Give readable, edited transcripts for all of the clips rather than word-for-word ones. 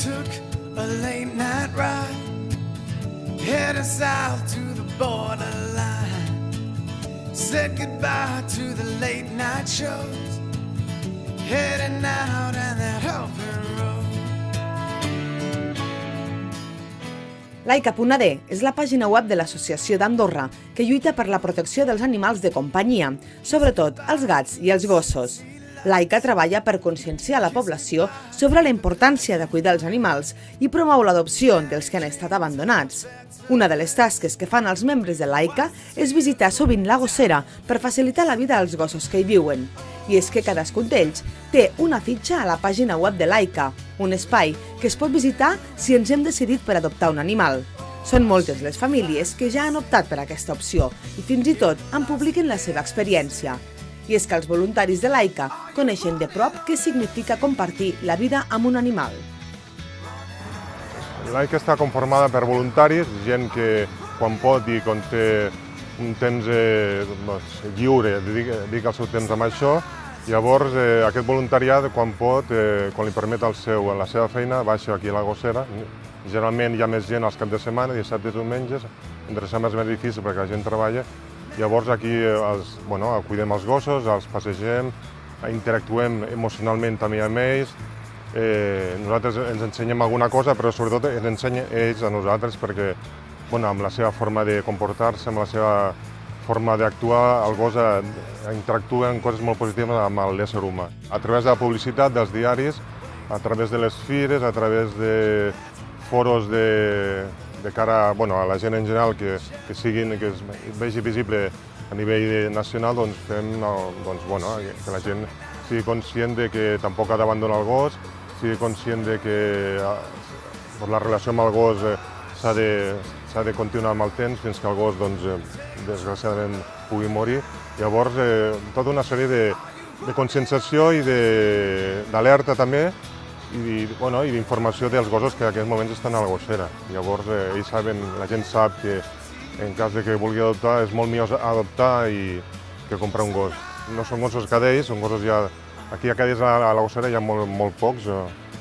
took a late night ride, heading south to the borderline. Said goodbye to the late night shows, heading out on that open road. Laica.d és la pàgina web de l'Associació d'Andorra que lluita per la protecció dels animals de companyia, sobretot els gats i els gossos. Laica treballa per conscienciar la població sobre la importància de cuidar els animals i promou l'adopció dels que han estat abandonats. Una de les tasques que fan els membres de Laica és visitar sovint la gossera per facilitar la vida als gossos que hi viuen. I és que cadascun d'ells té una fitxa a la pàgina web de Laica, un espai que es pot visitar si ens hem decidit per adoptar un animal. Són moltes les famílies que ja han optat per aquesta opció i fins i tot en publiquen la seva experiència. I és que els voluntaris de Laica coneixen de prop què significa compartir la vida amb un animal. Laica està conformada per voluntaris, gent que quan pot i quan té un temps lliure dedica el seu temps amb això. Llavors aquest voluntariat quan pot, quan li permet la seva feina, baixa aquí a la gossera. Generalment hi ha més gent als caps de setmana, dissabtes i diumenges, entre setmanes és més difícil perquè la gent treballa. Llavors aquí cuidem els gossos, els passegem, interactuem emocionalment també amb ells. Nosaltres ens ensenyem alguna cosa, però sobretot ens ensenya ells a nosaltres perquè amb la seva forma de comportar-se, amb la seva forma d'actuar, el gos interactua en coses molt positives amb l'ésser humà. A través de la publicitat dels diaris, a través de les fires, a través de foros de cara a la gent en general que es vegi visible a nivell nacional, fem que la gent sigui conscient de que tampoc ha d'abandonar el gos, sigui conscient de que la relació amb el gos s'ha de continuar amb el temps fins que el gos, desgraciadament, pugui morir. Llavors, tota una sèrie de conscienciació i d'alerta també, i d'informació dels gossos que en aquests moments estan a la gossera. Llavors, ells saben, la gent sap que en cas de que vulgui adoptar és molt millor adoptar que comprar un gos. No són gossos cadells, són gossos ja... Aquí a cadells a la gossera hi ha molt pocs,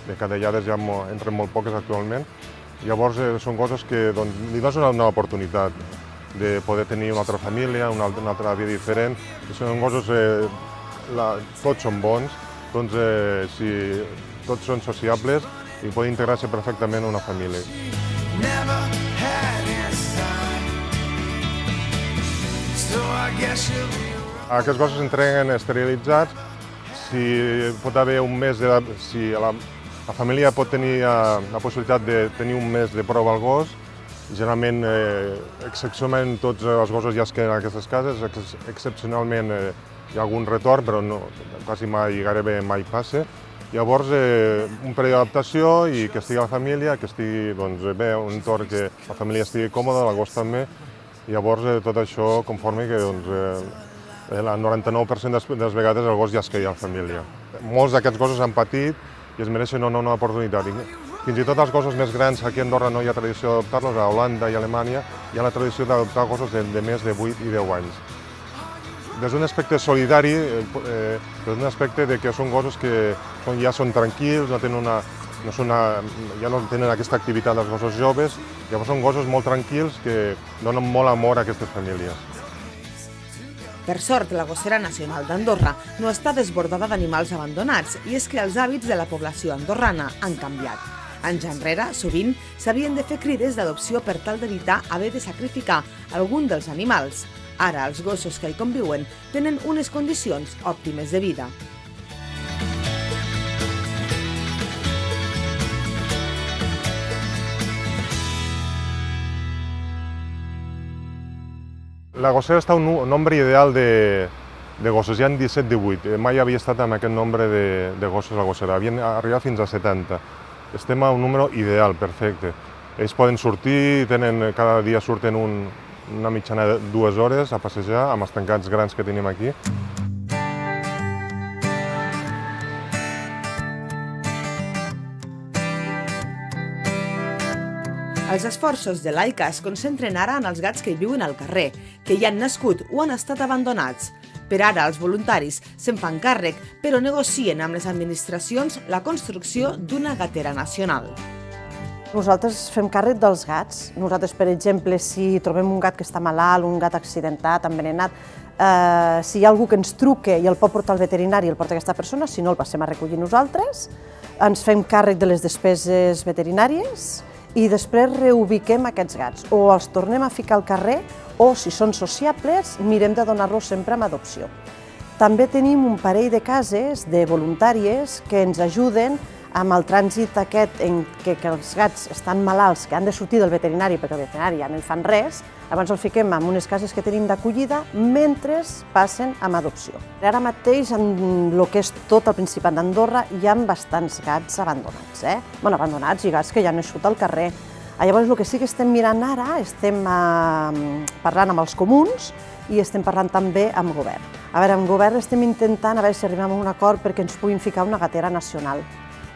de cadellades ja entren molt poques actualment. Llavors són gossos que li donen una oportunitat de poder tenir una altra família, una altra vida diferent. Són gossos, tots són bons, tots són sociables i poden integrar-se perfectament en una família. Aquests gossos entreguen esterilitzats. Si pot haver un mes, si la família pot tenir la possibilitat de tenir un mes de prova al gos, generalment, excepcionalment, tots els gossos ja es queden en aquestes cases, excepcionalment hi ha algun retorn, però quasi mai, gairebé mai passa. Llavors, un període d'adaptació i que estigui la família, que estigui bé, un entorn que la família estigui còmoda, el gos també. Llavors, tot això conforma que el 99% de les vegades el gos ja es queda a la família. Molts d'aquests gossos han patit i es mereixen una oportunitat. Fins i tot els gossos més grans, aquí a Andorra no hi ha tradició d'adoptar-los, a Holanda i a Alemanya hi ha la tradició d'adoptar gossos de més de 8 i 10 anys. Des d'un aspecte solidari, des d'un aspecte que són gossos que ja són tranquils, ja no tenen aquesta activitat dels gossos joves, llavors són gossos molt tranquils que donen molt amor a aquestes famílies. Per sort, la gossera nacional d'Andorra no està desbordada d'animals abandonats i és que els hàbits de la població andorrana han canviat. Anys enrere, sovint, s'havien de fer crides d'adopció per tal d'evitar haver de sacrificar algun dels animals. Ara, els gossos que hi conviuen tenen unes condicions òptimes de vida. La gossera està un nombre ideal de gossos, hi ha 17-18. Mai havia estat amb aquest nombre de gossos a la gossera, havien arribat fins a 70. Estem a un número ideal, perfecte. Ells poden sortir, cada dia surten una mitjana de 2 hores a passejar amb els tancats grans que tenim aquí. Els esforços de l'AICA es concentren ara en els gats que hi viuen al carrer, que hi han nascut o han estat abandonats. Per ara, els voluntaris se'n fan càrrec, però negocien amb les administracions la construcció d'una gatera nacional. Nosaltres fem càrrec dels gats. Nosaltres, per exemple, si trobem un gat que està malalt, un gat accidentat, envenenat, si hi ha algú que ens truque i el pot portar al veterinari i el porta aquesta persona, si no el passem a recollir nosaltres, ens fem càrrec de les despeses veterinàries i després reubiquem aquests gats. O els tornem a ficar al carrer o, si són sociables, mirem de donar-los sempre amb adopció. També tenim un parell de cases de voluntàries que ens ajuden amb el trànsit aquest en què els gats estan malalts, que han de sortir del veterinari perquè el veterinari ja no hi fan res, llavors els fiquem en unes cases que tenim d'acollida mentre passen amb adopció. Ara mateix, en el que és tot el Principat d'Andorra, hi ha bastants gats abandonats, abandonats i gats que ja han nascut al carrer. Llavors, el que sí que estem mirant ara, estem parlant amb els comuns i estem parlant també amb govern. A veure, amb govern estem intentant a veure si arribem a un acord perquè ens puguin ficar una gatera nacional.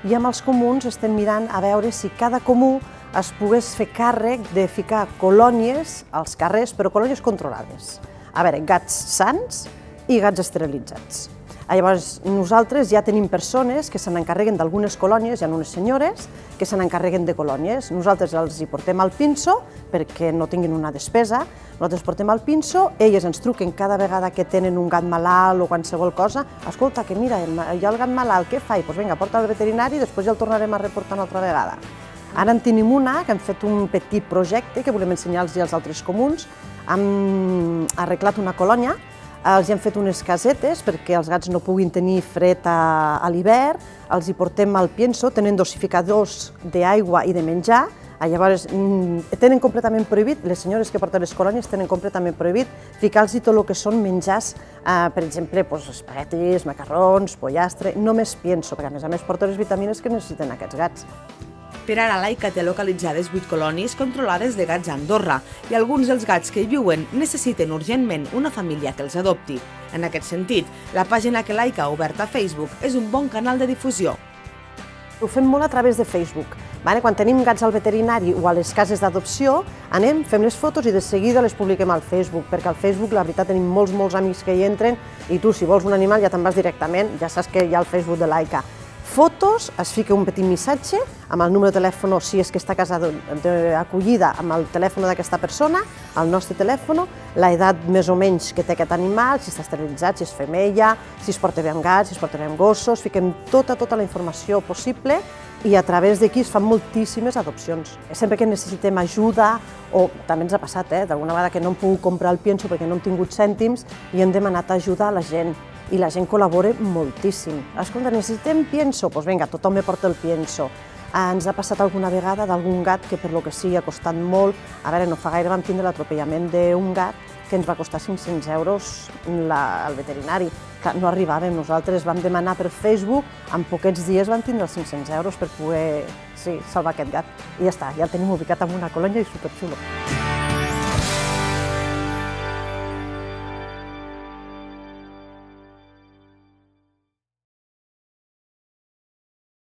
I amb els comuns estem mirant a veure si cada comú es pogués fer càrrec de ficar colònies als carrers, però colònies controlades. A veure, gats sans i gats esterilitzats. Llavors, nosaltres ja tenim persones que se n'encarreguen d'algunes colònies, hi ha unes senyores que se n'encarreguen de colònies. Nosaltres els hi portem al pinso perquè no tinguin una despesa, nosaltres portem al pinso, elles ens truquen cada vegada que tenen un gat malalt o qualsevol cosa, escolta, que mira, hi ha el gat malalt, què faig? Doncs vinga, porta al veterinari i després ja el tornarem a reportar una altra vegada. Ara en tenim una, que hem fet un petit projecte que volem ensenyar-los als altres comuns, hem arreglat una colònia, els hi hem fet unes casetes perquè els gats no puguin tenir fred a l'hivern, els hi portem al pienso, tenen dosificadors d'aigua i de menjar, llavors tenen completament prohibit, les senyores que porten les colònies tenen completament prohibit ficar-los tot el que són menjars, per exemple, espaguetis, macarrons, pollastre, només pienso, perquè a més porta les vitamines que necessiten aquests gats. Per ara, l'AICA té localitzades 8 colònies controlades de gats a Andorra i alguns dels gats que hi viuen necessiten urgentment una família que els adopti. En aquest sentit, la pàgina que l'AICA ha obert a Facebook és un bon canal de difusió. Ho fem molt a través de Facebook. Quan tenim gats al veterinari o a les cases d'adopció, anem, fem les fotos i de seguida les publiquem al Facebook, perquè al Facebook, la veritat, tenim molts amics que hi entren i tu, si vols un animal, ja te'n vas directament, ja saps que hi ha el Facebook de l'AICA. Fotos, es fica un petit missatge amb el número de telèfon, si és que està casa d'acollida, amb el telèfon d'aquesta persona, el nostre telèfon, l'edat més o menys que té aquest animal, si està esterilitzat, si és femella, si es porta bé amb gats, si es porta bé amb gossos, fiquem tota la informació possible i a través d'aquí es fan moltíssimes adopcions. Sempre que necessitem ajuda, o també ens ha passat, d'alguna vegada que no hem pogut comprar el pienso perquè no hem tingut cèntims i hem demanat ajuda a la gent. I la gent col·labora moltíssim. Escolta, necessitem pienso? Doncs vinga, tothom me porta el pienso. Ens ha passat alguna vegada d'algun gat que per lo que sigui ha costat molt. A veure, no fa gaire vam tindre l'atropellament d'un gat que ens va costar 500 euros al veterinari. No arribàvem, nosaltres vam demanar per Facebook, en poquets dies vam tindre els 500 euros per poder salvar aquest gat. I ja està, ja el tenim ubicat en una colònia i superxulo.